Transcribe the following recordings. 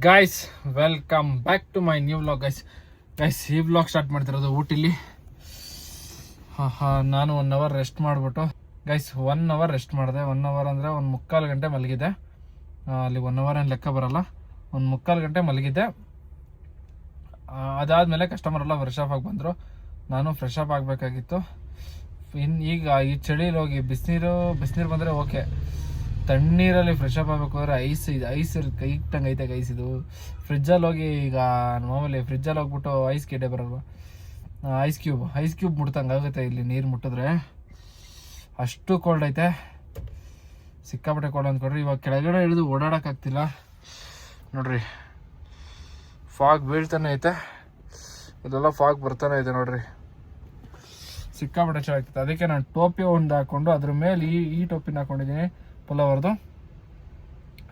Guys welcome back to my new vlog. Guys ಈ vlog start ಮಾಡ್ತಿರೋದು ಊಟಿಲಿ. ನಾನು 1 ಅವರ್ ರೆಸ್ಟ್ ಮಾಡಿಬಿಟ್ಟು ಗೈಸ್ 1 ಅವರ್ ರೆಸ್ಟ್ ಮಾಡಿದೆ. 1 ಅವರ್ ಅಂದರೆ 1 ಮುಕ್ಕಾಲು ಗಂಟೆ ಮಲಗಿದೆ. ಅಲ್ಲಿ 1 ಅವರ್ ಏನು ಲೆಕ್ಕ ಬರೋಲ್ಲ, 1 ಮುಕ್ಕಾಲು ಗಂಟೆ ಮಲಗಿದ್ದೆ. ಅದಾದಮೇಲೆ ಕಸ್ಟಮರ್ ಎಲ್ಲ ಫ್ರೆಶ್ ಅಪ್ ಆಗಿ ಬಂದರು. ನಾನು ಫ್ರೆಶ್ ಅಪ್ ಆಗಬೇಕಾಗಿತ್ತು. ಈಗ ಈ ಚಳಿಲಿ ಹೋಗಿ ಬಿಸಿನೀರು ಬಂದರೆ ಓಕೆ, ತಣ್ಣೀರಲ್ಲಿ ಫ್ರೆಶ್ ಅಪ್ ಆಗಬೇಕು ಅಂದರೆ ಐಸ್ ಕೈ ಇಟ್ಟಂಗೆ ಐತೆ ಗೈಸ್. ಇದು ಫ್ರಿಜ್ಜಲ್ಲಿ ಹೋಗಿ, ಈಗ ಮಾಮೂಲಿ ಫ್ರಿಜ್ಜಲ್ಲಿ ಹೋಗ್ಬಿಟ್ಟು ಐಸ್ ಕೆಡೆ ಬರಲ್ವ, ಐಸ್ ಕ್ಯೂಬ್ ಮುಟ್ತಂಗೆ ಆಗುತ್ತೆ ಇಲ್ಲಿ ನೀರು ಮುಟ್ಟಿದ್ರೆ. ಅಷ್ಟು ಕೋಲ್ಡ್ ಐತೆ, ಸಿಕ್ಕಾಪಟ್ಟೆ ಕೋಲ್ಡ್ ಅಂದ್ಕೊಡ್ರಿ. ಇವಾಗ ಕೆಳಗಡೆ ಹಿಡಿದು ಓಡಾಡೋಕ್ಕಾಗ್ತಿಲ್ಲ ನೋಡ್ರಿ. ಫಾಗ್ ಬೀಳ್ತಾನೆ ಐತೆ, ಇದೆಲ್ಲ ಫಾಗ್ ಬರ್ತಾನೆ ಐತೆ ನೋಡ್ರಿ. ಸಿಕ್ಕಾಪಟ್ಟೆ ಚೆನ್ನಾಗ್ತೈತೆ. ಅದಕ್ಕೆ ನಾನು ಟೋಪಿ ಒಂದು ಹಾಕ್ಕೊಂಡು ಅದ್ರ ಮೇಲೆ ಈ ಟೋಪಿನ ಹಾಕ್ಕೊಂಡಿದ್ದೀನಿ ಪುಲವರ್ದು.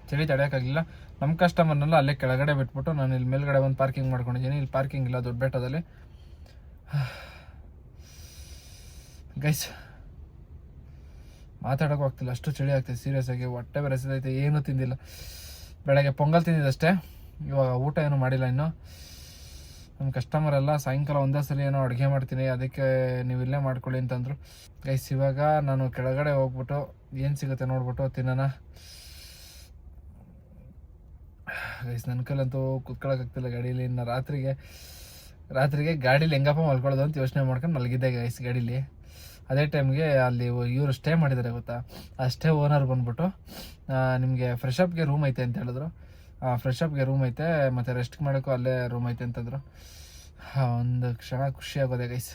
ಚಳಿ ತಡೆಯೋಕ್ಕಾಗಲಿಲ್ಲ. ನಮ್ಮ ಕಸ್ಟಮರ್ನೆಲ್ಲ ಅಲ್ಲೇ ಕೆಳಗಡೆ ಬಿಟ್ಬಿಟ್ಟು ನಾನು ಇಲ್ಲಿ ಮೇಲ್ಗಡೆ ಒಂದು ಪಾರ್ಕಿಂಗ್ ಮಾಡ್ಕೊಂಡಿದ್ದೀನಿ. ಇಲ್ಲಿ ಪಾರ್ಕಿಂಗ್ ಇಲ್ಲ ದೊಡ್ಡ ಬೆಟ್ಟದಲ್ಲಿ. ಗೈಸ್ ಮಾತಾಡೋಕ್ಕೂ ಆಗ್ತಿಲ್ಲ, ಅಷ್ಟು ಚಳಿ ಆಗ್ತೈತೆ. ಸೀರಿಯಸ್ ಆಗಿ ಹೊಟ್ಟೆ ಬೆರೆಸಿದೈತೆ. ಏನೂ ತಿಂದಿಲ್ಲ. ಬೆಳಗ್ಗೆ ಪೊಂಗಲ್ ತಿಂದಿದ್ದಷ್ಟೇ, ಇವಾಗ ಊಟ ಏನೂ ಮಾಡಿಲ್ಲ ಇನ್ನು. ನಮ್ಮ ಕಸ್ಟಮರ್ ಎಲ್ಲ ಸಾಯಂಕಾಲ ಒಂದೇ ಸಲ ಏನೋ ಅಡುಗೆ ಮಾಡ್ತೀನಿ, ಅದಕ್ಕೆ ನೀವು ಇಲ್ಲೇ ಮಾಡ್ಕೊಳ್ಳಿ ಅಂತಂದರು. ಗೈಸ್ ಇವಾಗ ನಾನು ಕೆಳಗಡೆ ಹೋಗ್ಬಿಟ್ಟು ಏನು ಸಿಗುತ್ತೆ ನೋಡ್ಬಿಟ್ಟು ತಿನ್ನೋಣ. ಗೈಸ್ ನನ್ನ ಕೈಲಂತೂ ಕುತ್ಕೊಳ್ಳೋಕ್ಕಾಗ್ತಿಲ್ಲ ಗಾಡೀಲಿ. ಇನ್ನು ರಾತ್ರಿಗೆ ಗಾಡೀಲಿ ಹೆಂಗಪ್ಪ ಮಲ್ಕೊಳ್ಳೋದು ಅಂತ ಯೋಚನೆ ಮಾಡ್ಕೊಂಡು ಮಲಗಿದ್ದೆ ಗೈಸ್ ಗಾಡೀಲಿ. ಅದೇ ಟೈಮ್ಗೆ ಅಲ್ಲಿ ಇವರು ಸ್ಟೇ ಮಾಡಿದ್ದಾರೆ ಗೊತ್ತಾ, ಆ ಸ್ಟೇ ಓನರ್ ಬಂದ್ಬಿಟ್ಟು ನಿಮಗೆ ಫ್ರೆಶ್ ಅಪ್ಗೆ ರೂಮ್ ಐತೆ ಅಂತ ಹೇಳಿದ್ರು. ಫ್ರೆಶ್ ಅಪ್ಗೆ ರೂಮ್ ಐತೆ, ಮತ್ತು ರೆಸ್ಟ್ ಮಾಡೋಕ್ಕೂ ಅಲ್ಲೇ ರೂಮ್ ಐತೆ ಅಂತಂದರು. ಒಂದು ಕ್ಷಣ ಖುಷಿ ಆಗೋದೆ ಗೈಸ್.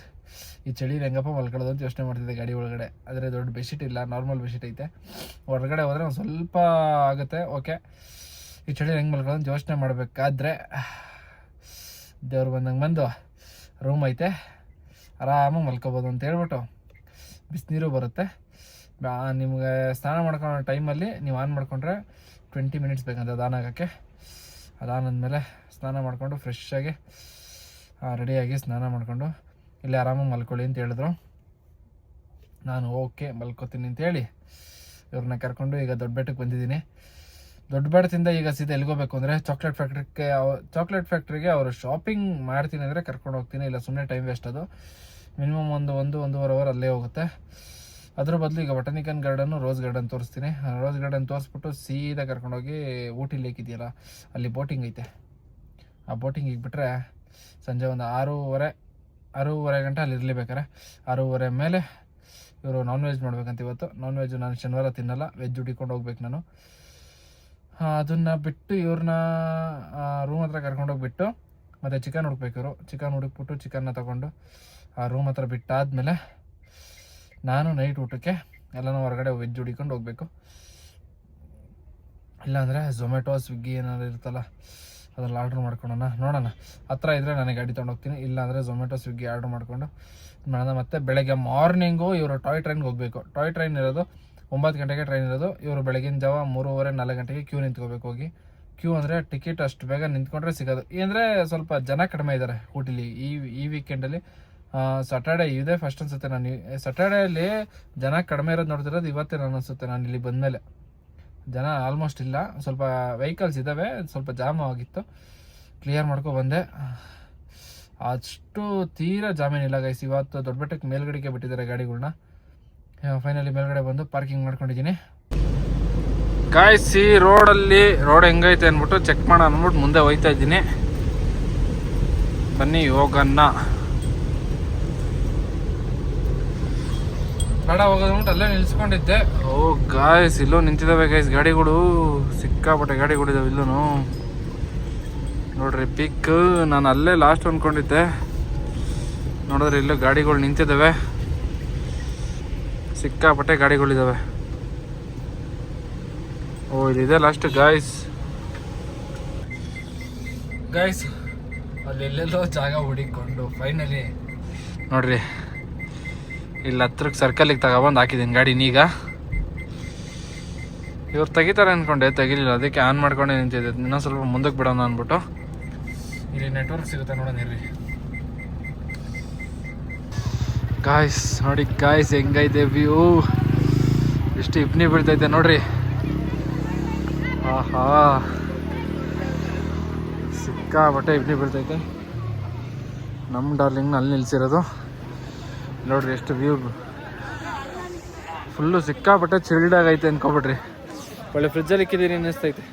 ಈ ಚಳಿಲಿ ಹೆಂಗಪ್ಪ ಮಲ್ಕೊಳ್ಳೋದು ಅಂತ ಯೋಚನೆ ಮಾಡ್ತಿದ್ದೆ ಗಾಡಿ ಒಳಗಡೆ. ಆದರೆ ದೊಡ್ಡ ಬೆಡ್ಶೀಟ್ ಇಲ್ಲ, ನಾರ್ಮಲ್ ಬೆಡ್ಶೀಟ್ ಐತೆ. ಹೊರಗಡೆ ಹೋದರೆ ಒಂದು ಸ್ವಲ್ಪ ಆಗುತ್ತೆ, ಓಕೆ. ಈ ಚಳಿ ಹೆಂಗೆ ಮಲ್ಕೊಳ್ಳೋದು ಅಂತ ಯೋಚನೆ ಮಾಡಬೇಕಾದ್ರೆ ದೇವ್ರು ಬಂದು ರೂಮ್ ಐತೆ, ಆರಾಮಾಗಿ ಮಲ್ಕೋಬೋದು ಅಂತ ಹೇಳ್ಬಿಟ್ಟು ಬಿಸಿನೀರು ಬರುತ್ತೆ. ನಿಮಗೆ ಸ್ನಾನ ಮಾಡ್ಕೊಳ್ಳೋ ಟೈಮಲ್ಲಿ ನೀವು ಆನ್ ಮಾಡಿಕೊಂಡ್ರೆ 20 ಮಿನಿಟ್ಸ್ ಬೇಕಂತ ಅದು ಆನ್ ಆಗೋಕ್ಕೆ. ಅದಾನಂದಮೇಲೆ ಸ್ನಾನ ಮಾಡಿಕೊಂಡು ಫ್ರೆಶ್ಶಾಗಿ ರೆಡಿಯಾಗಿ ಸ್ನಾನ ಮಾಡಿಕೊಂಡು ಇಲ್ಲಿ ಆರಾಮಾಗಿ ಮಲ್ಕೊಳ್ಳಿ ಅಂತ ಹೇಳಿದ್ರು. ನಾನು ಓಕೆ ಮಲ್ಕೋತೀನಿ ಅಂತೇಳಿ ಇವ್ರನ್ನ ಕರ್ಕೊಂಡು ಈಗ ದೊಡ್ಡ ಬೆಟ್ಟಕ್ಕೆ ಬಂದಿದ್ದೀನಿ. ದೊಡ್ಡ ಬೆಟ್ಟದಿಂದ ಈಗ ಸೀದಾ ಎಲ್ಗೋಬೇಕು ಅಂದರೆ ಚಾಕ್ಲೇಟ್ ಫ್ಯಾಕ್ಟ್ರಿಗೆ ಅವರು ಶಾಪಿಂಗ್ ಮಾಡ್ತೀನಿ ಅಂದರೆ ಕರ್ಕೊಂಡು ಹೋಗ್ತೀನಿ, ಇಲ್ಲ ಸುಮ್ಮನೆ ಟೈಮ್ ವೇಸ್ಟ್. ಅದು ಮಿನಿಮಮ್ ಒಂದೂವರೆ ಅವರ್ ಅಲ್ಲೇ ಹೋಗುತ್ತೆ. ಅದ್ರ ಬದಲು ಈಗ ಬಟಾನಿಕಲ್ ಗಾರ್ಡನ್ನು, ರೋಸ್ ಗಾರ್ಡನ್ ತೋರಿಸ್ತೀನಿ. ರೋಸ್ ಗಾರ್ಡನ್ ತೋರಿಸ್ಬಿಟ್ಟು ಸೀದಾ ಕರ್ಕೊಂಡೋಗಿ ಊಟಿ ಲೇಕ್ ಇದೆಯಲ್ಲ ಅಲ್ಲಿ ಬೋಟಿಂಗ್ ಐತೆ. ಆ ಬೋಟಿಂಗಿಗೆ ಬಿಟ್ಟರೆ ಸಂಜೆ ಒಂದು 6:30 ಗಂಟೆ ಅಲ್ಲಿ ಇರಲೇಬೇಕಾರೆ. 6:30 ಮೇಲೆ ಇವರು ನಾನ್ ವೆಜ್ ಮಾಡ್ಬೇಕಂತ. ಇವತ್ತು ನಾನ್ ವೆಜ್ ನಾನು ಶನಿವಾರ ತಿನ್ನಲ್ಲ, ವೆಜ್ ಹುಡಿಕೊಂಡು ಹೋಗ್ಬೇಕು ನಾನು. ಅದನ್ನು ಬಿಟ್ಟು ಇವ್ರನ್ನ ರೂಮ್ ಹತ್ರ ಕರ್ಕೊಂಡೋಗ್ಬಿಟ್ಟು ಮತ್ತು ಚಿಕನ್ ಹುಡುಕ್ಬೇಕು. ಇವರು ಚಿಕನ್ ಹುಡುಕ್ಬಿಟ್ಟು ಚಿಕನ್ನ ತೊಗೊಂಡು ಆ ರೂಮ್ ಹತ್ರ ಬಿಟ್ಟಾದಮೇಲೆ ನಾನು ನೈಟ್ ಊಟಕ್ಕೆ ಎಲ್ಲನೂ ಹೊರಗಡೆ ವೆಜ್ ಹುಡಿಕೊಂಡು ಹೋಗಬೇಕು. ಇಲ್ಲಾಂದರೆ ಝೊಮ್ಯಾಟೊ, ಸ್ವಿಗ್ಗಿ ಏನಾದ್ರು ಇರುತ್ತಲ್ಲ ಅದ್ರಲ್ಲಿ ಆರ್ಡ್ರ್ ಮಾಡ್ಕೊಳ್ಳೋಣ. ನೋಡೋಣ, ಹತ್ರ ಇದ್ದರೆ ನನಗೆ ಗಾಡಿ ತೊಗೊಂಡೋಗ್ತೀನಿ. ಇಲ್ಲಾಂದರೆ ಝೊಮ್ಯಾಟೊ, ಸ್ವಿಗ್ಗಿ ಆರ್ಡ್ರ್ ಮಾಡ್ಕೊಂಡು ಮಾಡೋಣ. ಮತ್ತು ಬೆಳಗ್ಗೆ ಮಾರ್ನಿಂಗು ಇವರು ಟಾಯ್ ಟ್ರೈನ್ಗೆ ಹೋಗಬೇಕು. ಟಾಯ್ ಟ್ರೈನ್ ಇರೋದು 9 ಗಂಟೆಗೆ ಟ್ರೈನ್ ಇರೋದು. ಇವರು ಬೆಳಗಿನ ಜಾವ 3:30-4 ಗಂಟೆಗೆ ಕ್ಯೂ ನಿಂತ್ಕೋಬೇಕು. ಹೋಗಿ ಕ್ಯೂ ಅಂದರೆ ಟಿಕೆಟ್ ಅಷ್ಟು ಬೇಗ ನಿಂತ್ಕೊಂಡ್ರೆ ಸಿಗೋದು. ಅಂದರೆ ಸ್ವಲ್ಪ ಜನ ಕಡಿಮೆ ಇದ್ದಾರೆ ಊಟಿಲಿ ಈ ವೀಕೆಂಡಲ್ಲಿ. ಸ್ಯಾಟರ್ಡೇ ಇದೆ ಫಸ್ಟ್ ಅನಿಸುತ್ತೆ. ನಾನು ಸ್ಯಾಟರ್ಡೇಲಿ ಜನ ಕಡಿಮೆ ಇರೋದು ನೋಡ್ತಿರೋದು ಇವತ್ತೇ ನಾನು ಅನಿಸುತ್ತೆ. ನಾನು ಇಲ್ಲಿ ಬಂದಮೇಲೆ ಜನ ಆಲ್ಮೋಸ್ಟ್ ಇಲ್ಲ, ಸ್ವಲ್ಪ ವೆಹಿಕಲ್ಸ್ ಇದ್ದಾವೆ, ಸ್ವಲ್ಪ ಜಾಮ್ ಆಗಿತ್ತು, ಕ್ಲಿಯರ್ ಬಂದೆ. ಅಷ್ಟು ತೀರಾ ಜಾಮೀನಿಲ್ಲ ಗೈಸ್. ಇವತ್ತು ದೊಡ್ಡ ಬೆಟ್ಟಕ್ಕೆ ಮೇಲ್ಗಡೆಗೆ ಬಿಟ್ಟಿದ್ದಾರೆ ಗಾಡಿಗಳನ್ನ. ಫೈನಲಿ ಮೇಲ್ಗಡೆ ಬಂದು ಪಾರ್ಕಿಂಗ್ ಮಾಡ್ಕೊಂಡಿದ್ದೀನಿ ಗಾಯ್ಸ್. ಈ ರೋಡ್ ಹೆಂಗೈತೆ ಅಂದ್ಬಿಟ್ಟು ಚೆಕ್ ಮಾಡೋಣ ಅಂದ್ಬಿಟ್ಟು ಮುಂದೆ ಹೋಗ್ತಾ ಇದ್ದೀನಿ. ಬನ್ನಿ ಹೋಗೋಣ. ಬೇಡ ಹೋಗೋದು ಅಂದ್ಬಿಟ್ಟು ಅಲ್ಲೇ ನಿಲ್ಸ್ಕೊಂಡಿದ್ದೆ. ಓ ಗಾಯ್ಸ್, ಇಲ್ಲೂ ನಿಂತಿದ್ದಾವೆ ಗೈಸ್ ಗಾಡಿಗಳು, ಸಿಕ್ಕಾಪಟ್ಟೆ ಗಾಡಿಗಳಿದ್ದಾವೆ ಇಲ್ಲೂ ನೋಡ್ರಿ. ಪಿಕ್ ನಾನು ಅಲ್ಲೇ ಲಾಸ್ಟ್ ಅಂದ್ಕೊಂಡಿದ್ದೆ, ನೋಡಿದ್ರೆ ಇಲ್ಲೂ ಗಾಡಿಗಳು ನಿಂತಿದ್ದಾವೆ, ಸಿಕ್ಕಾಪಟ್ಟೆ ಗಾಡಿಗಳಿದ್ದಾವೆ. ಓ ಇಲ್ಲಿದೆ ಲಾಸ್ಟ್ ಗಾಯ್ಸ್. ಅಲ್ಲಿ ಎಲ್ಲೆಲ್ಲೋ ಜಾಗ ಹುಡುಕೊಂಡು ಫೈನಲಿ ನೋಡ್ರಿ ಇಲ್ಲಿ ಹತ್ರಕ್ಕೆ ಸರ್ಕಲಿಗೆ ತಗೊಬಂದು ಹಾಕಿದ್ದೀನಿ ಗಾಡಿನೀಗ. ಇವ್ರು ತೆಗಿತಾರೆ ಅಂದ್ಕೊಂಡೆ, ತೆಗಿಲಿಲ್ಲ. ಅದಕ್ಕೆ ಆನ್ ಮಾಡ್ಕೊಂಡೆ ನಿಂತಿದ್ದೆ. ಇನ್ನೊಂದು ಸ್ವಲ್ಪ ಮುಂದಕ್ಕೆ ಬಿಡೋಣ ಅಂದ್ಬಿಟ್ಟು. ಇಲ್ಲಿ ನೆಟ್ವರ್ಕ್ ಸಿಗುತ್ತೆ ನೋಡೋಣ ಇರ್ರಿ ಗಾಯ್ಸ್. ನೋಡಿ ಗಾಯ್ಸ್ ಹೆಂಗೈತೆ ವ್ಯೂ, ಎಷ್ಟು ಇಬ್ನಿ ಬೀಳ್ತೈತೆ ನೋಡ್ರಿ. ಆಹಾ ಸಿಕ್ಕಾಪಟ್ಟೆ ಇಬ್ನಿ ಬೀಳ್ತೈತೆ. ನಮ್ಮ ಡಾರ್ಲಿಂಗ್ನ ಅಲ್ಲಿ ನಿಲ್ಸಿರೋದು ನೋಡ್ರಿ, ಎಷ್ಟು ವ್ಯೂ ಫುಲ್ಲು ಸಿಕ್ಕಾಪಟ್ಟೆ ಚಿಲ್ಡಾಗೈತೆ ಅನ್ಕೊಬಿಡ್ರಿ. ಒಳ್ಳೆ ಫ್ರಿಜ್ಜಲ್ಲಿ ಇಕ್ಕಿದ್ದೀನಿ ಅನ್ನಿಸ್ತೈತೆ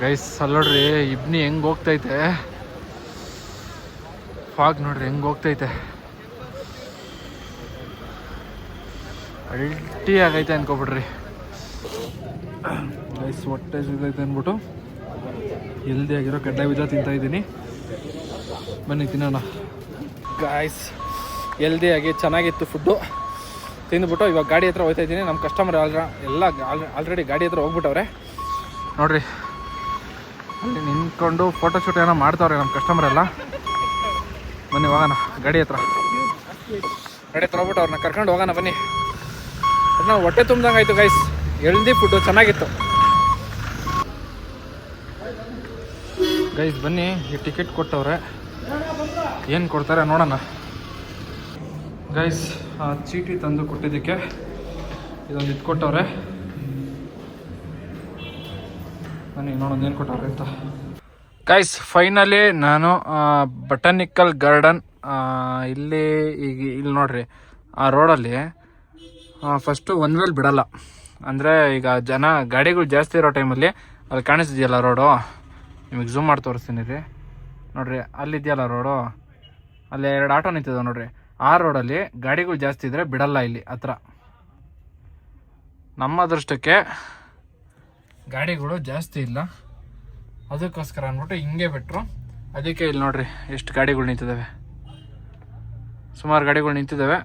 ಗೈಸ್. ಅಲ್ಲಿ ನೋಡ್ರಿ ಇಬ್ನಿ ಹೆಂಗೆ ಹೋಗ್ತೈತೆ, ಫಾಗ್ ನೋಡ್ರಿ ಹೆಂಗೆ ಹೋಗ್ತೈತೆ, ಅಲ್ಟಿ ಆಗೈತೆ ಅನ್ಕೊಬಿಡ್ರಿ ಗೈಸ್. ಹೊಟ್ಟೆ ಸಿಗ್ತೈತೆ ಅಂದ್ಬಿಟ್ಟು ಹೆಲ್ದಿ ಆಗಿರೋ ಕಡ್ಲೆ ಬೀಜ ತಿಂತಾಯಿದ್ದೀನಿ. ಬನ್ನಿ ತಿನ್ನೋಣ ಗಾಯ್ಸ್. ಹೆಲ್ದಿಯಾಗಿ ಚೆನ್ನಾಗಿತ್ತು ಫುಡ್ಡು, ತಿಂದ್ಬಿಟ್ಟು ಇವಾಗ ಗಾಡಿ ಹತ್ರ ಹೋಗ್ತಾ ಇದ್ದೀನಿ. ನಮ್ಮ ಕಸ್ಟಮರ್ ಎಲ್ಲ ಆಲ್ರೆಡಿ ಗಾಡಿ ಹತ್ರ ಹೋಗ್ಬಿಟ್ಟವ್ರೆ ನೋಡ್ರಿ. ಅಲ್ಲಿ ನಿಂತ್ಕೊಂಡು ಫೋಟೋಶೂಟ್ ಏನೋ ಮಾಡ್ತಾವ್ರೆ ನಮ್ಮ ಕಸ್ಟಮರ್ ಎಲ್ಲ. ಬನ್ನಿ ಹೋಗೋಣ ಗಾಡಿ ಹತ್ರ ಹೋಗ್ಬಿಟ್ಟು ಅವ್ರನ್ನ ಕರ್ಕೊಂಡು ಹೋಗೋಣ ಬನ್ನಿ. ನಾವು ಹೊಟ್ಟೆ ತುಂಬ್ದಂಗೆ ಆಯಿತು ಗೈಸ್, ಹೆಲ್ದಿ ಫುಡ್ಡು ಚೆನ್ನಾಗಿತ್ತು ಗೈಸ್. ಬನ್ನಿ, ಈ ಟಿಕೆಟ್ ಕೊಟ್ಟವ್ರೆ, ಏನು ಕೊಡ್ತಾರೆ ನೋಡೋಣ ಗೈಸ್. ಆ ಚೀಟಿ ತಂದು ಕೊಟ್ಟಿದ್ದಕ್ಕೆ ಇದೊಂದು ಇದು ಕೊಟ್ಟವ್ರೆ. ಬನ್ನಿ ನೋಡೋಣ ಏನು ಕೊಟ್ಟವ್ರೆ ಅಂತ ಗೈಸ್. ಫೈನಲಿ ನಾನು ಬಟಾನಿಕಲ್ ಗಾರ್ಡನ್ ಇಲ್ಲಿ ಇಲ್ಲಿ ನೋಡ್ರಿ, ಆ ರೋಡಲ್ಲಿ ಫಸ್ಟು ಒನ್ ವೇಲ್ ಬಿಡಲ್ಲ. ಅಂದರೆ ಈಗ ಜನ ಗಾಡಿಗಳು ಜಾಸ್ತಿ ಇರೋ ಟೈಮಲ್ಲಿ ಅಲ್ಲಿ ಕಾಣಿಸ್ತಿದೆಯಲ್ಲ ರೋಡು, ನಿಮಗೆ ಝೂಮ್ ಮಾಡಿ ತೋರಿಸ್ತೀನಿ ರೀ ನೋಡ್ರಿ. ಅಲ್ಲಿದೆಯಲ್ಲ ರೋಡು, ಅಲ್ಲಿ 2 ಆಟೋ ನಿಂತಿದ್ದಾವೆ ನೋಡ್ರಿ. ಆ ರೋಡಲ್ಲಿ ಗಾಡಿಗಳು ಜಾಸ್ತಿ ಇದ್ದರೆ ಬಿಡಲ್ಲ ಇಲ್ಲಿ ಹತ್ರ. ನಮ್ಮ ಅದೃಷ್ಟಕ್ಕೆ ಗಾಡಿಗಳು ಜಾಸ್ತಿ ಇಲ್ಲ, ಅದಕ್ಕೋಸ್ಕರ ಅಂದ್ಬಿಟ್ಟು ಹಿಂಗೆ ಬಿಟ್ಟರು. ಅದಕ್ಕೆ ಇಲ್ಲಿ ನೋಡ್ರಿ ಎಷ್ಟು ಗಾಡಿಗಳು ನಿಂತಿದ್ದಾವೆ, ಸುಮಾರು ಗಾಡಿಗಳು ನಿಂತಿದ್ದಾವೆ.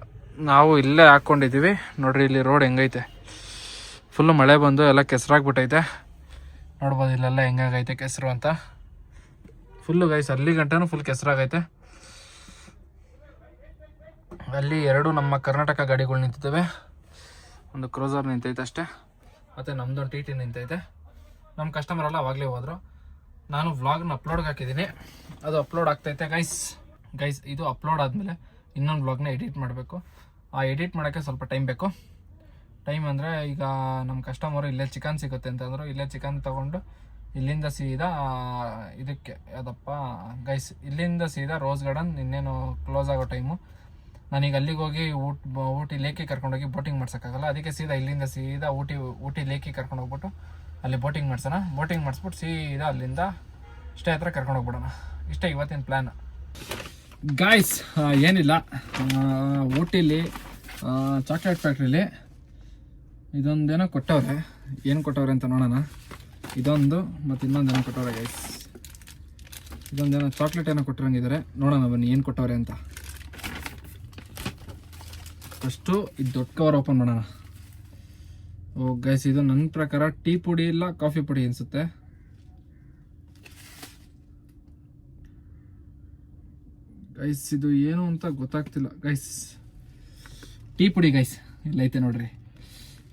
ನಾವು ಇಲ್ಲೇ ಹಾಕ್ಕೊಂಡಿದ್ದೀವಿ ನೋಡ್ರಿ. ಇಲ್ಲಿ ರೋಡ್ ಹೆಂಗೈತೆ, ಫುಲ್ಲು ಮಳೆ ಬಂದು ಎಲ್ಲ ಕೆಸರಾಗ್ಬಿಟ್ಟೈತೆ. ನೋಡ್ಬೋದು ಇಲ್ಲೆಲ್ಲ ಹೆಂಗಾಗೈತೆ ಕೆಸರು ಅಂತ. ಫುಲ್ಲು ಗೈಸ್ ಅಲ್ಲಿ ಗಂಟನೂ ಫುಲ್ ಕೆಸರಾಗೈತೆ. ಅಲ್ಲಿ 2 ನಮ್ಮ ಕರ್ನಾಟಕ ಗಾಡಿಗಳು ನಿಂತಿದ್ದಾವೆ, ಒಂದು ಕ್ರೂಸರ್ ನಿಂತೈತೆ ಅಷ್ಟೇ, ಮತ್ತು ನಮ್ಮದೊಂದು ಟಿ ನಿಂತೈತೆ. ನಮ್ಮ ಕಸ್ಟಮರ್ ಎಲ್ಲ ಅವಾಗಲೇ ಹೋದರು. ನಾನು ವ್ಲಾಗ್ನ ಅಪ್ಲೋಡ್ಗೆ ಹಾಕಿದ್ದೀನಿ, ಅದು ಅಪ್ಲೋಡ್ ಆಗ್ತೈತೆ ಗೈಸ್. ಇದು ಅಪ್ಲೋಡ್ ಆದಮೇಲೆ ಇನ್ನೊಂದು ವ್ಲಾಗ್ನ ಎಡಿಟ್ ಮಾಡಬೇಕು. ಆ ಎಡಿಟ್ ಮಾಡೋಕ್ಕೆ ಸ್ವಲ್ಪ ಟೈಮ್ ಬೇಕು. ಟೈಮ್ ಅಂದರೆ ಈಗ ನಮ್ಮ ಕಸ್ಟಮರು ಇಲ್ಲೇ ಚಿಕನ್ ಸಿಗುತ್ತೆ ಅಂತಂದರು. ಇಲ್ಲೇ ಚಿಕನ್ ತೊಗೊಂಡು ಇಲ್ಲಿಂದ ಸೀದಾ ಇದಕ್ಕೆ ಯಾವುದಪ್ಪ ಗೈಸ್, ಇಲ್ಲಿಂದ ಸೀದಾ ರೋಸ್ ಗಾರ್ಡನ್. ಇನ್ನೇನು ಕ್ಲೋಸ್ ಆಗೋ ಟೈಮು. ನಾನೀಗ ಅಲ್ಲಿಗೆ ಹೋಗಿ ಊಟಿ ಲೇಕಿಗೆ ಕರ್ಕೊಂಡೋಗಿ ಬೋಟಿಂಗ್ ಮಾಡ್ಸೋಕ್ಕಾಗಲ್ಲ. ಅದಕ್ಕೆ ಸೀದಾ ಇಲ್ಲಿಂದ ಸೀದಾ ಊಟಿ ಲೇಕಿಗೆ ಕರ್ಕೊಂಡು ಹೋಗ್ಬಿಟ್ಟು ಅಲ್ಲಿ ಬೋಟಿಂಗ್ ಮಾಡ್ಸೋಣ. ಬೋಟಿಂಗ್ ಮಾಡಿಸ್ಬಿಟ್ಟು ಸೀದಾ ಅಲ್ಲಿಂದ ಸ್ಟೇ ಹತ್ರ ಕರ್ಕೊಂಡು ಹೋಗ್ಬಿಡೋಣ. ಇಷ್ಟೇ ಇವತ್ತಿನ ಪ್ಲ್ಯಾನ್ ಗಾಯ್ಸ್. ಏನಿಲ್ಲ, ಊಟಿಲಿ ಚಾಕ್ಲೇಟ್ ಫ್ಯಾಕ್ಟ್ರಿಲಿ ಇದೊಂದೇನೋ ಕೊಟ್ಟವ್ರೆ. ಏನು ಕೊಟ್ಟವ್ರೆ ಅಂತ ನೋಡೋಣ. ಇದೊಂದು ಮತ್ತು ಇನ್ನೊಂದೇನೋ ಕೊಟ್ಟವ್ರೆ ಗೈಸ್. ಇದೊಂದೇನೋ ಚಾಕ್ಲೇಟ್ ಏನೋ ಕೊಟ್ಟಿರಂಗಿದ್ದಾರೆ, ನೋಡೋಣ ಬನ್ನಿ ಏನು ಕೊಟ್ಟವ್ರೆ ಅಂತ. ಫಸ್ಟು ಇದು ದೊಡ್ಡ ಕವರ್ ಓಪನ್ ಮಾಡೋಣ. ಓ ಗೈಸ್, ಇದು ನನ್ನ ಪ್ರಕಾರ ಟೀ ಪುಡಿ ಇಲ್ಲ ಕಾಫಿ ಪುಡಿ ಅನಿಸುತ್ತೆ. ಗೈಸ್ ಇದು ಏನು ಅಂತ ಗೊತ್ತಾಗ್ತಿಲ್ಲ ಗೈಸ್. ಟೀ ಪುಡಿ ಗೈಸ್ ಇಲ್ಲೈತೆ ನೋಡ್ರಿ.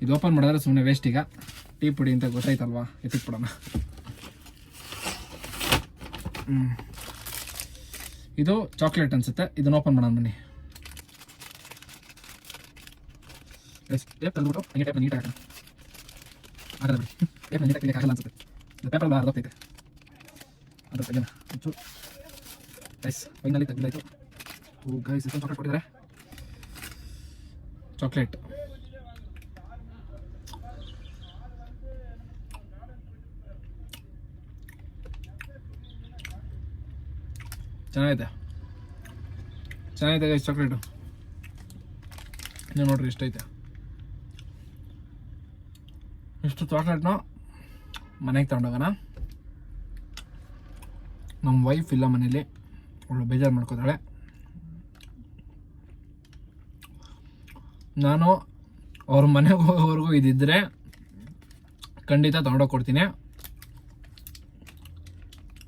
ಇದು ಓಪನ್ ಮಾಡಿದ್ರೆ ಸುಮ್ಮನೆ ವೇಸ್ಟ್. ಈಗ ಟೀ ಪುಡಿ ಅಂತ ಗೊತ್ತಾಯ್ತಲ್ವಾ, ಎತ್ತಿಟ್ಬಿಡೋಣ. ಇದು ಚಾಕ್ಲೇಟ್ ಅನಿಸುತ್ತೆ, ಇದನ್ನ ಓಪನ್ ಮಾಡೋಣ ಬನ್ನಿ. ಟೇಪ್ ತಂದ್ಬಿಟ್ಟು ಹಂಗೆ ಟೇಪ್ ನೀಟಾಗಿ ಹಾಕೋಣ. ಆಗಲ್ಲ ಬಿಡಿ, ಟೇಪ್ ನೀಟಾಗಿ ತೆಗಿಯಕ್ಕೆ ಆಗಲ್ಲ ಅನ್ಸುತ್ತೆ. ಇದು ಪೇಪರ್ ಎಲ್ಲ ಅರ್ಧೋಗ್ತೈತೆ, ಅದು ತೆಗೆಯೋಣ ಒಂಚೂರು ಗೈಸ್. ಫೈನಲಿ ತೆಗೆದಾಯ್ತು. ಓ ಗೈಸ್, ಇದೊಂದು ಚಾಕ್ಲೇಟ್ ಕೊಟ್ಟಿದ್ದಾರೆ. ಚಾಕ್ಲೇಟ್ ಚೆನ್ನಾಗಿದೆ ಗೈಸ್ ಚಾಕ್ಲೇಟು. ನೀವು ನೋಡ್ರಿ ಎಷ್ಟೈತೆ. ಇಷ್ಟು ಚಾಕ್ಲೇಟ್ನ ಮನೆಗೆ ತಗೊಂಡೋಗೋಣ. ನಮ್ಮ ವೈಫ್ ಇಲ್ಲ ಮನೇಲಿ, ಅವಳು ಬೇಜಾರು ಮಾಡ್ಕೋತಾಳೆ. ನಾನು ಅವ್ರ ಮನೆಗೆ ಹೋಗೋವರೆಗೂ ಇದಿದ್ದರೆ ಖಂಡಿತ ತಗೊಂಡೋಗಿ ಕೊಡ್ತೀನಿ.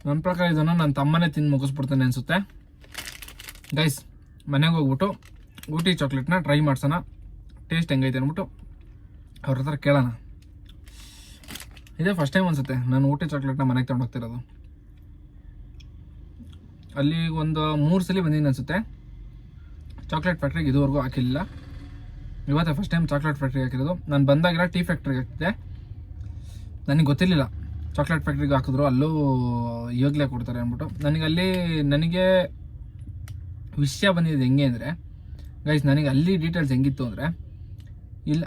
ನನ್ನ ಪ್ರಕಾರ ಇದನ್ನು ನನ್ನ ತಮ್ಮನೇ ತಿಂದು ಮುಗಿಸ್ಬಿಡ್ತಾನೆ ಅನಿಸುತ್ತೆ ಗೈಸ್. ಮನೆಗೆ ಹೋಗ್ಬಿಟ್ಟು ಊಟಿ ಚಾಕ್ಲೇಟ್ನ ಟ್ರೈ ಮಾಡ್ಸೋಣ, ಟೇಸ್ಟ್ ಹೆಂಗೈತೆ ಅಂದ್ಬಿಟ್ಟು ಅವ್ರ ಹತ್ರ ಕೇಳೋಣ. ಇದೇ ಫಸ್ಟ್ ಟೈಮ್ ಅನಿಸುತ್ತೆ ನಾನು ಊಟಿ ಚಾಕ್ಲೇಟ್ನ ಮನೆಗೆ ತೊಗೊಂಡೋಗ್ತಿರೋದು. ಅಲ್ಲಿ ಒಂದು 3 ಸಲ ಬಂದಿದ್ದೀನಿ ಅನಿಸುತ್ತೆ ಚಾಕ್ಲೇಟ್ ಫ್ಯಾಕ್ಟ್ರಿಗೆ. ಇದುವರೆಗೂ ಹಾಕಿಲ್ಲ, ಇವತ್ತೇ ಫಸ್ಟ್ ಟೈಮ್ ಚಾಕ್ಲೇಟ್ ಫ್ಯಾಕ್ಟ್ರಿಗೆ ಹಾಕಿರೋದು. ನಾನು ಬಂದಾಗಿಲ್ಲ ಟೀ ಫ್ಯಾಕ್ಟ್ರಿಗೆ ಹಾಕಿದ್ದೆ. ನನಗೆ ಗೊತ್ತಿರಲಿಲ್ಲ ಚಾಕ್ಲೇಟ್ ಫ್ಯಾಕ್ಟ್ರಿಗೆ ಹಾಕಿದ್ರು, ಅಲ್ಲೂ ಇವಾಗಲೇ ಕೊಡ್ತಾರೆ ಅಂದ್ಬಿಟ್ಟು. ನನಗೆ ವಿಷಯ ಬಂದಿದ್ದು ಹೆಂಗೆ ಅಂದರೆ ಗೈಸ್, ನನಗೆ ಅಲ್ಲಿ ಡೀಟೇಲ್ಸ್ ಹೆಂಗಿತ್ತು ಅಂದರೆ,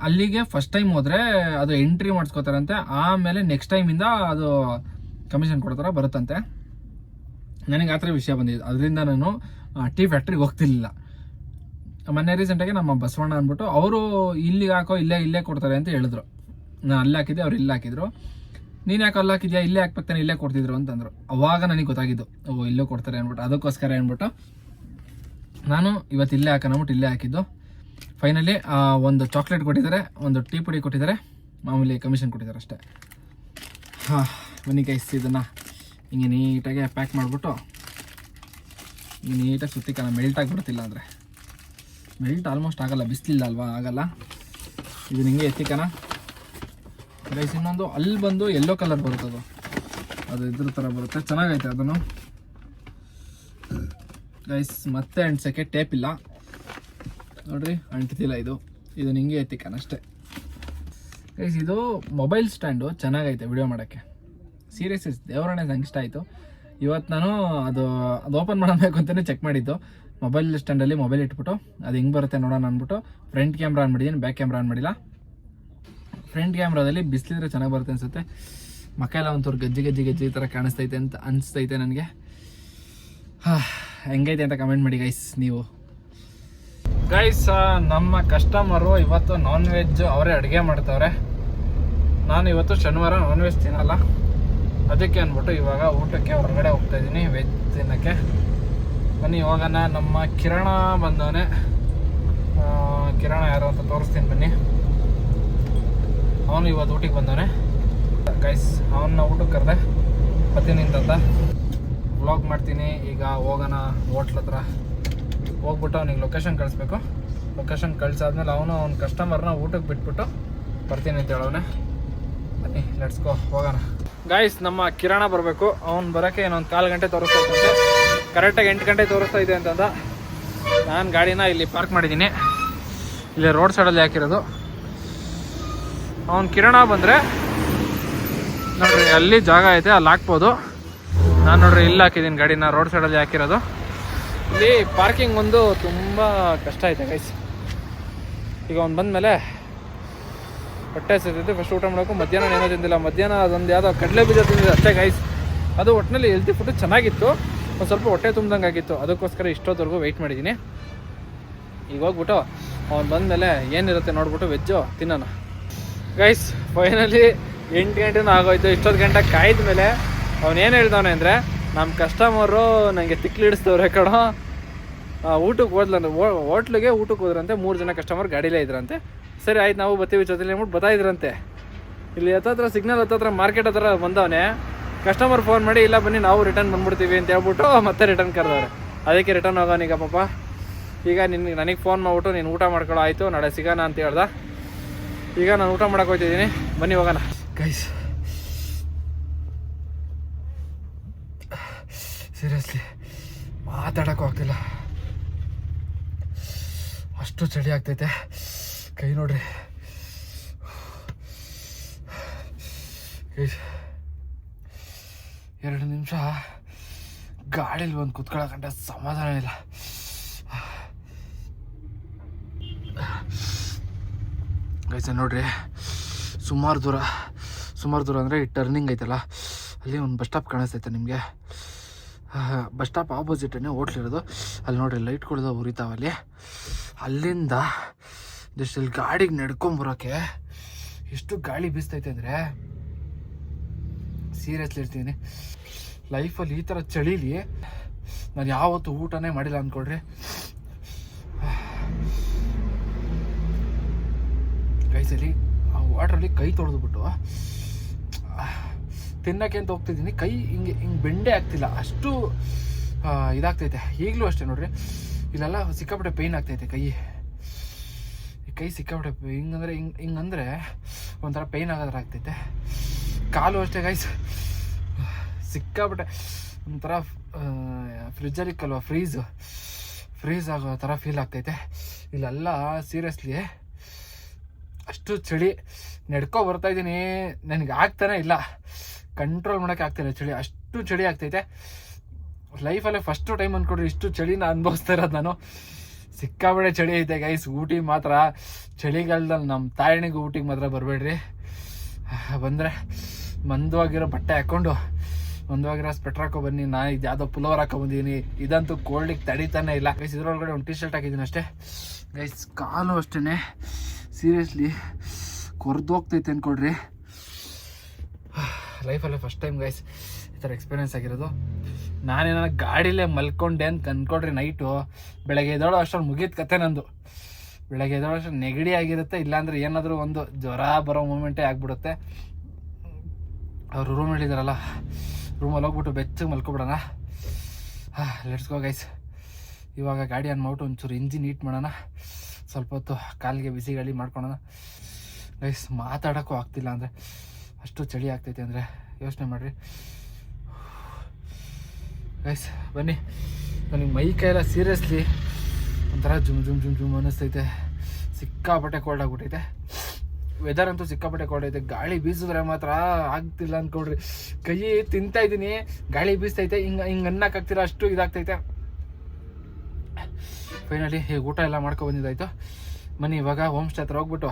ಅಲ್ಲಿಗೆ ಫಸ್ಟ್ ಟೈಮ್ ಹೋದರೆ ಅದು ಎಂಟ್ರಿ ಮಾಡಿಸ್ಕೋತಾರಂತೆ, ಆಮೇಲೆ ನೆಕ್ಸ್ಟ್ ಟೈಮಿಂದ ಅದು ಕಮಿಷನ್ ಕೊಡ್ತಾರ ಬರುತ್ತಂತೆ. ನನಗೆ ಆ ಥರ ವಿಷಯ ಬಂದಿದ್ದು, ಅದರಿಂದ ನಾನು ಟೀ ಫ್ಯಾಕ್ಟ್ರಿಗೆ ಹೋಗ್ತಿರ್ಲಿಲ್ಲ. ಮೊನ್ನೆ ರೀಸೆಂಟಾಗಿ ನಮ್ಮ ಬಸವಣ್ಣ ಅಂದ್ಬಿಟ್ಟು ಅವರು ಇಲ್ಲಿಗೆ ಹಾಕೋ ಇಲ್ಲೇ ಕೊಡ್ತಾರೆ ಅಂತ ಹೇಳಿದ್ರು. ನಾನು ಅಲ್ಲಿ ಹಾಕಿದ್ದೆ, ಅವ್ರು ಇಲ್ಲಿ ಹಾಕಿದ್ರು. ನೀನು ಯಾಕೆ ಅಲ್ಲಿ ಹಾಕಿದ್ಯಾ, ಇಲ್ಲೇ ಹಾಕ್ಬೇಕಾನೆ ಇಲ್ಲೇ ಕೊಡ್ತಿದ್ರು ಅಂತಂದರು. ಅವಾಗ ನನಗೆ ಗೊತ್ತಾಗಿದ್ದು, ಇಲ್ಲೂ ಕೊಡ್ತಾರೆ ಅಂದ್ಬಿಟ್ಟು. ಅದಕ್ಕೋಸ್ಕರ ಅಂದ್ಬಿಟ್ಟು ನಾನು ಇವತ್ತು ಇಲ್ಲೇ ಹಾಕೋಣ ಇಲ್ಲೇ ಹಾಕಿದ್ದು. ಫೈನಲಿ ಒಂದು ಚಾಕ್ಲೇಟ್ ಕೊಟ್ಟಿದ್ದಾರೆ, ಒಂದು ಟೀ ಪುಡಿ ಕೊಟ್ಟಿದ್ದಾರೆ, ಮಾಮೂಲಿ ಕಮಿಷನ್ ಕೊಟ್ಟಿದ್ದಾರೆ ಅಷ್ಟೇ. ಬನ್ನಿ ಗೈಸ್, ಇದನ್ನು ಹಿಂಗೆ ನೀಟಾಗಿ ಪ್ಯಾಕ್ ಮಾಡಿಬಿಟ್ಟು ನೀಟಾಗಿ ಸುತ್ತಿಕಲ್ಲ, ಮೆಲ್ಟ್ ಆಗಿಬಿಡ್ತಿಲ್ಲ ಅಂದರೆ. ಮೆಲ್ಟ್ ಆಲ್ಮೋಸ್ಟ್ ಆಗಲ್ಲ, ಬಿಸಿಲಿಲ್ಲ ಅಲ್ವಾ, ಆಗಲ್ಲ. ಇದು ಹಿಂಗೆ ಎತ್ತಿಕನ ಗೈಸ್. ಇನ್ನೊಂದು ಅಲ್ಲಿ ಬಂದು ಯೆಲ್ಲೋ ಕಲರ್ ಬರುತ್ತೆ, ಅದು ಇದ್ರ ಥರ ಬರುತ್ತೆ, ಚೆನ್ನಾಗೈತೆ ಅದನ್ನು ಗೈಸ್. ಮತ್ತೆ ಅಂಟ್ಸೋಕ್ಕೆ ಟೇಪ್ ಇಲ್ಲ ನೋಡ್ರಿ, ಅಂಟ್ತಿಲ್ಲ. ಇದು ಹಿಂಗೆ ಎತ್ತಿಕನ ಅಷ್ಟೇ ಗೈಸ್. ಇದು ಮೊಬೈಲ್ ಸ್ಟ್ಯಾಂಡು ಚೆನ್ನಾಗೈತೆ ವಿಡಿಯೋ ಮಾಡೋಕ್ಕೆ. ಸೀರಿಯಸ್ ದೇವರಣೆ ನಂಗೆ ಇಷ್ಟ ಆಯಿತು. ಇವತ್ತು ನಾನು ಅದು ಓಪನ್ ಮಾಡಬೇಕು ಅಂತಲೇ ಚೆಕ್ ಮಾಡಿದ್ದು. ಮೊಬೈಲ್ ಸ್ಟ್ಯಾಂಡಲ್ಲಿ ಮೊಬೈಲ್ ಇಟ್ಬಿಟ್ಟು ಅದು ಹೆಂಗೆ ಬರುತ್ತೆ ನೋಡೋಣ ಅಂದ್ಬಿಟ್ಟು ಫ್ರಂಟ್ ಕ್ಯಾಮ್ರಾ ಆನ್ ಮಾಡಿದ್ದೀನಿ, ಬ್ಯಾಕ್ ಕ್ಯಾಮ್ರಾ ಆನ್ ಮಾಡಿಲ್ಲ. ಫ್ರಂಟ್ ಕ್ಯಾಮ್ರಾದಲ್ಲಿ ಬಿಸಿಲಿದ್ರೆ ಚೆನ್ನಾಗಿ ಬರುತ್ತೆ ಅನಿಸುತ್ತೆ. ಮಕ್ಕ ಎಲ್ಲ ಒಂಥರ ಗಜ್ಜಿ ಥರ ಕಾಣಿಸ್ತೈತೆ ಅಂತ ಅನಿಸ್ತೈತೆ ನನಗೆ. ಹೆಂಗೈತೆ ಅಂತ ಕಮೆಂಟ್ ಮಾಡಿ ಗೈಸ್ ನೀವು. ಗೈಸ್, ನಮ್ಮ ಕಸ್ಟಮರು ಇವತ್ತು ನಾನ್ ವೆಜ್ ಅವರೇ ಅಡುಗೆ ಮಾಡ್ತವ್ರೆ. ನಾನು ಇವತ್ತು ಶನಿವಾರ ನಾನ್ ವೆಜ್ ತಿನ್ನಲ್ಲ, ಅದಕ್ಕೆ ಅಂದ್ಬಿಟ್ಟು ಇವಾಗ ಊಟಕ್ಕೆ ಹೊರಗಡೆ ಹೋಗ್ತಾಯಿದ್ದೀನಿ ವೆಜ್ ತಿನ್ನೋಕ್ಕೆ. ಬನ್ನಿ ಇವಾಗ ನಮ್ಮ ಕಿರಣ ಬಂದವನೇ. ಕಿರಣ ಯಾರು ಅಂತ ತೋರಿಸ್ತೀನಿ ಬನ್ನಿ. ಅವನು ಇವತ್ತು ಊಟಕ್ಕೆ ಬಂದವನೇ ಗೈಸ್. ಅವನ್ನ ಊಟಕ್ಕೆ ಕರೆದೆ ಬರ್ತೀನಿ ಅಂತ ವ್ಲಾಗ್ ಮಾಡ್ತೀನಿ. ಈಗ ಹೋಗೋಣ ಹೋಟ್ಲ್ ಹತ್ರ ಹೋಗ್ಬಿಟ್ಟು ಅವನಿಗೆ ಲೊಕೇಶನ್ ಕಳಿಸ್ಬೇಕು. ಲೊಕೇಶನ್ ಕಳಿಸಾದ್ಮೇಲೆ ಅವನು ಅವ್ನ ಕಸ್ಟಮರ್ನ ಊಟಕ್ಕೆ ಬಿಟ್ಬಿಟ್ಟು ಬರ್ತೀನಿ ಅಂತ ಹೇಳೋನೆ. ಬನ್ನಿ ಲೆಟ್ಸ್ ಗೋ, ಹೋಗೋಣ ಗೈಸ್. ನಮ್ಮ ಕಿರಣ ಬರಬೇಕು, ಅವ್ನು ಬರೋಕ್ಕೆ ಇನ್ನೊಂದು 4 ಗಂಟೆ ತೋರಿಸ್ತಾ ಇದ್ದಂತೆ. ಕರೆಕ್ಟಾಗಿ 8 ಗಂಟೆ ತೋರಿಸ್ತಾ ಇದೆ ಅಂತಂದ. ನಾನು ಗಾಡಿನ ಇಲ್ಲಿ ಪಾರ್ಕ್ ಮಾಡಿದ್ದೀನಿ, ಇಲ್ಲಿ ರೋಡ್ ಸೈಡಲ್ಲಿ ಹಾಕಿರೋದು. ಅವ್ನು ಕಿರಣ ಬಂದರೆ ನೋಡ್ರಿ ಅಲ್ಲಿ ಜಾಗ ಐತೆ, ಅಲ್ಲಿ ಹಾಕ್ಬೋದು. ನಾನು ನೋಡ್ರಿ ಇಲ್ಲಿ ಹಾಕಿದ್ದೀನಿ ಗಾಡಿನ, ರೋಡ್ ಸೈಡಲ್ಲಿ ಹಾಕಿರೋದು. ಇಲ್ಲಿ ಪಾರ್ಕಿಂಗ್ ಒಂದು ತುಂಬ ಕಷ್ಟ ಐತೆ ಗೈಸ್. ಈಗ ಅವ್ನು ಬಂದಮೇಲೆ ಹೊಟ್ಟೆ ಸಿಗ್ತೈತೆ, ಫಸ್ಟ್ ಊಟ ಮಾಡೋಕ್ಕೂ. ಮಧ್ಯಾಹ್ನ ಏನೋ ತಿಂದಿಲ್ಲ, ಮಧ್ಯಾಹ್ನ ಅದೊಂದು ಯಾವುದೋ ಕಡಲೆ ಬೀಜ ತಿಂದಿದೆ ಅಷ್ಟೇ ಗೈಸ್. ಅದು ಒಟ್ಟಿನಲ್ಲಿ ಹೆಲ್ತಿ ಫುಡ್ ಚೆನ್ನಾಗಿತ್ತು, ಒಂದು ಸ್ವಲ್ಪ ಹೊಟ್ಟೆ ತುಂಬ್ದಂಗೆ ಆಗಿತ್ತು. ಅದಕ್ಕೋಸ್ಕರ ಇಷ್ಟೊತ್ತವರೆಗೂ ವೆಯ್ಟ್ ಮಾಡಿದ್ದೀನಿ. ಈಗ ಹೋಗ್ಬಿಟ್ಟು ಅವ್ನು ಬಂದಮೇಲೆ ಏನಿರುತ್ತೆ ನೋಡ್ಬಿಟ್ಟು ವೆಜ್ಜು ತಿನ್ನೋಣ ಗೈಸ್. ಫೈನಲಿ 8 ಗಂಟೆನೂ ಆಗೋಯ್ತು. ಇಷ್ಟೊತ್ತು ಗಂಟೆ ಕಾಯ್ದ ಮೇಲೆ ಅವನೇನು ಹೇಳ್ದವನೆ ಅಂದರೆ, ನಮ್ಮ ಕಸ್ಟಮರು ನನಗೆ ತಿಕ್ಲಿಡಿಸ್ತವ್ರೆ ಕಣೋ, ಊಟಕ್ಕೆ ಹೋದ್ಲಂದ್ರೆ ಹೋಟ್ಲಿಗೆ ಊಟಕ್ಕೆ ಹೋದ್ರಂತೆ. 3 ಜನ ಕಸ್ಟಮರ್ ಗಾಡಿಲೇ ಇದ್ರಂತೆ. ಸರಿ ಆಯ್ತು ನಾವು ಬರ್ತೀವಿ ಜೊತೆಲಿ ಅಂದ್ಬಿಟ್ಟು ಬರ್ತಾಯಿದ್ರಂತೆ. ಇಲ್ಲಿ ಹತ್ತತ್ರ ಸಿಗ್ನಲ್ ಹತ್ತತ್ರ ಮಾರ್ಕೆಟ್ ಹತ್ರ ಬಂದವನೇ. ಕಸ್ಟಮರ್ ಫೋನ್ ಮಾಡಿ ಇಲ್ಲ ಬನ್ನಿ ನಾವು ರಿಟರ್ನ್ ಬಂದ್ಬಿಡ್ತೀವಿ ಅಂತ ಹೇಳ್ಬಿಟ್ಟು ಮತ್ತೆ ರಿಟರ್ನ್ ಕರೆದವ್ರೆ. ಅದಕ್ಕೆ ರಿಟರ್ನ್ ಹೋಗೋನೀಗ ಪಾಪ. ಈಗ ನನಗೆ ಫೋನ್ ಮಾಡ್ಬಿಟ್ಟು ನೀನು ಊಟ ಮಾಡ್ಕೊಳ್ಳೋ ಆಯಿತು ನಾಳೆ ಸಿಗೋಣ ಅಂತ ಹೇಳ್ದ. ಈಗ ನಾನು ಊಟ ಮಾಡೋಕೆ ಹೋಗ್ತಿದ್ದೀನಿ, ಬನ್ನಿ ಹೋಗೋಣ ಗೈಸ್. ಸೀರಿಯಸ್ಲಿ ಮಾತಾಡೋಕ್ಕೂ ಆಗ್ತಿಲ್ಲ, ಅಷ್ಟು ಚಳಿ ಆಗ್ತೈತೆ. ಕೈ ನೋಡ್ರಿ ಗೈಸ್. 2 ನಿಮಿಷ ಗಾಡೀಲಿ ಬಂದು ಕುತ್ಕೊಳ್ಳೋಕಂಟ ಸಮಾಧಾನ ಇಲ್ಲ. ಗೈಸ್ ನೋಡ್ರಿ, ಸುಮಾರು ದೂರ ಅಂದರೆ ಈ ಟರ್ನಿಂಗ್ ಐತಲ್ಲ, ಅಲ್ಲಿ ಒಂದು ಬಸ್ ಸ್ಟಾಪ್ ಕಾಣಿಸ್ತೈತೆ ನಿಮಗೆ. ಬಸ್ ಸ್ಟಾಪ್ ಆಪೋಸಿಟೇ ಹೋಟ್ಲಿರೋದು. ಅಲ್ಲಿ ನೋಡ್ರಿ ಲೈಟ್ಗಳ್ದು ಉರಿತಾವಲ್ಲಿ. ಅಲ್ಲಿಂದ ಜಸ್ಟ್ ಇಲ್ಲಿ ಗಾಡಿಗೆ ನಡ್ಕೊಂಬರೋಕ್ಕೆ ಎಷ್ಟು ಗಾಳಿ ಬೀಸ್ತೈತೆ ಅಂದರೆ ಸೀರಿಯಸ್ಲಿ ಇರ್ತೀನಿ. ಲೈಫಲ್ಲಿ ಈ ಥರ ಚಳೀಲಿ ನಾನು ಯಾವತ್ತೂ ಊಟನೇ ಮಾಡಿಲ್ಲ ಅಂದ್ಕೊಡ್ರಿ. ಗೈಸಲ್ಲಿ ಆ ವಾಟ್ರಲ್ಲಿ ಕೈ ತೊಳೆದ್ಬಿಟ್ಟು ತಿನ್ನೋಕ್ಕೆ ಅಂತ ಹೋಗ್ತಿದ್ದೀನಿ. ಕೈ ಹಿಂಗೆ ಬೆಂಡೆ ಆಗ್ತಿಲ್ಲ, ಅಷ್ಟು ಇದಾಗ್ತೈತೆ. ಈಗಲೂ ಅಷ್ಟೇ ನೋಡ್ರಿ, ಇಲ್ಲೆಲ್ಲ ಸಿಕ್ಕಾಪಟ್ಟೆ ಪೇಯ್ನ್ ಆಗ್ತೈತೆ. ಕೈ ಸಿಕ್ಕಾಪಟ್ಟೆ ಹಿಂಗಂದರೆ ಒಂಥರ ಪೇಯ್ನ್ ಆಗೋದ್ರ ಆಗ್ತೈತೆ. ಕಾಲು ಅಷ್ಟೇ ಗೈಸ್, ಸಿಕ್ಕಾಪಟ್ಟೆ ಒಂಥರ ಫ್ರಿಜ್ಜಲ್ಲಿ ಕಲ್ವ ಫ್ರೀಸ್ ಆಗೋ ಥರ ಫೀಲ್ ಆಗ್ತೈತೆ. ಇಲ್ಲೆಲ್ಲ ಸೀರಿಯಸ್ಲಿ ಅಷ್ಟು ಚಳಿ. ನಡ್ಕೊ ಬರ್ತಾಯಿದ್ದೀನಿ, ನನಗೆ ಆಗ್ತಾನೆ ಇಲ್ಲ. ಕಂಟ್ರೋಲ್ ಮಾಡೋಕ್ಕೆ ಆಗ್ತಿಲ್ಲ ಚಳಿ, ಅಷ್ಟು ಚಳಿ ಆಗ್ತೈತೆ. ಲೈಫಲ್ಲೇ ಫಸ್ಟು ಟೈಮ್ ಅಂದ್ಕೊಡ್ರಿ ಇಷ್ಟು ಚಳಿನ ಅನುಭವಿಸ್ತಾ ಇರೋದು ನಾನು. ಸಿಕ್ಕಾಬಡೆ ಚಳಿ ಐತೆ ಗೈಸ್. ಊಟಿ ಮಾತ್ರ ಚಳಿಗಾಲದಲ್ಲಿ ನಮ್ಮ ತಾಯಣಿಗೆ ಊಟಿಗೆ ಮಾತ್ರ ಬರಬೇಡ್ರಿ. ಬಂದರೆ ಮಂದವಾಗಿರೋ ಬಟ್ಟೆ ಹಾಕ್ಕೊಂಡು ಮಂದವಾಗಿರೋ ಸ್ವೆಟ್ರ್ ಹಾಕೊ ಬನ್ನಿ. ನಾನು ಇದು ಯಾವುದೋ ಪುಲೋವರ್ ಹಾಕೊಂಬಂದಿದ್ದೀನಿ, ಇದಂತೂ ಕೋಲ್ಡಿಗೆ ತಡೀತಾನೆ ಇಲ್ಲ ಗೈಸ್. ಇದರೊಳಗಡೆ ಒಂದು ಟೀ-ಶರ್ಟ್ ಹಾಕಿದ್ದೀನಿ ಅಷ್ಟೇ ಗೈಸ್. ಕಾಲು ಅಷ್ಟೇ ಸೀರಿಯಸ್ಲಿ ಕೊರ್ದೋಗ್ತೈತೆ ಅಂದ್ಕೊಡ್ರಿ. ಲೈಫಲ್ಲೇ ಫಸ್ಟ್ ಟೈಮ್ ಗೈಸ್ ಈ ಥರ ಎಕ್ಸ್ಪೀರಿಯೆನ್ಸ್ ಆಗಿರೋದು. ನಾನೇನ ಗಾಡಿಲೇ ಮಲ್ಕೊಂಡೆ ಅಂತ ಅಂದ್ಕೊಡ್ರಿ. ನೈಟು ಬೆಳಗ್ಗೆ ಎದ್ದೋಳೋ ಅಷ್ಟೊಂದು ಮುಗೀತು ಕತೆ ನಂದು. ಬೆಳಗ್ಗೆ ಎದ್ದೋಳೋ ಅಷ್ಟು ನೆಗಡಿ ಆಗಿರುತ್ತೆ, ಇಲ್ಲಾಂದರೆ ಏನಾದರೂ ಒಂದು ಜ್ವರ ಬರೋ ಮೂಮೆಂಟೇ ಆಗಿಬಿಡುತ್ತೆ. ಅವರು ರೂಮ್ ಹೇಳಿದಾರಲ್ಲ, ರೂಮಲ್ಲಿ ಹೋಗ್ಬಿಟ್ಟು ಬೆಚ್ಚಗೆ ಮಲ್ಕೊಬಿಡೋಣ. Let's go guys. ಇವಾಗ ಗಾಡಿ ಆನ್ ಮಾಡ್ಬಿಟ್ಟು ಒಂಚೂರು ಇಂಜಿನ್ ಹೀಟ್ ಮಾಡೋಣ, ಸ್ವಲ್ಪ ಹೊತ್ತು ಕಾಲಿಗೆ ಬಿಸಿ ಗಾಳಿ ಮಾಡ್ಕೊಳೋಣ ಗೈಸ್. ಮಾತಾಡೋಕ್ಕೂ ಆಗ್ತಿಲ್ಲ ಅಂದರೆ ಅಷ್ಟು ಚಳಿ ಆಗ್ತೈತೆ ಅಂದರೆ ಯೋಚನೆ ಮಾಡಿರಿ ಗೈಸ್. ಬನ್ನಿ, ನನಗೆ ಮೈ ಕೈಯೆಲ್ಲ ಸೀರಿಯಸ್ಲಿ ಒಂಥರ ಜುಮ್ ಅನ್ನಿಸ್ತೈತೆ. ಸಿಕ್ಕಾಪಟ್ಟೆ ಕೋಲ್ಡ್ ಆಗಿಬಿಟ್ಟೈತೆ. ವೆದರ್ ಅಂತೂ ಸಿಕ್ಕಾಪಟ್ಟೆ ಕೋಲ್ಡ್ ಐತೆ. ಗಾಳಿ ಬೀಸಿದ್ರೆ ಮಾತ್ರ ಆಗ್ತಿಲ್ಲ ಅಂದ್ಕೊಡ್ರಿ. ಕೈ ತಿಂತಾ ಇದ್ದೀನಿ, ಗಾಳಿ ಬೀಸ್ತೈತೆ, ಹಿಂಗೆ ಅನ್ನಕ್ಕಾಗ್ತಿರ ಅಷ್ಟು ಇದಾಗ್ತೈತೆ. ಫೈನಲಿ ಈಗ ಊಟ ಎಲ್ಲ ಬಂದಿದ್ದಾಯ್ತು. ಬನ್ನಿ ಇವಾಗ ಹೋಮ್ ಸ್ಟೇ ಹತ್ರ ಹೋಗ್ಬಿಟ್ಟು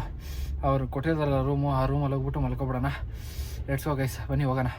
ಅವ್ರು ಕೊಟ್ಟಿದ್ದಾರಲ್ಲ ರೂಮು, ಆ ರೂಮಲ್ಲಿ ಹೋಗ್ಬಿಟ್ಟು ಮಲ್ಕೊಬಿಡೋಣ. ಲೆಟ್ಸ್ ಗೋ ಗೈಸ್, ಬನ್ನಿ ಹೋಗೋಣ.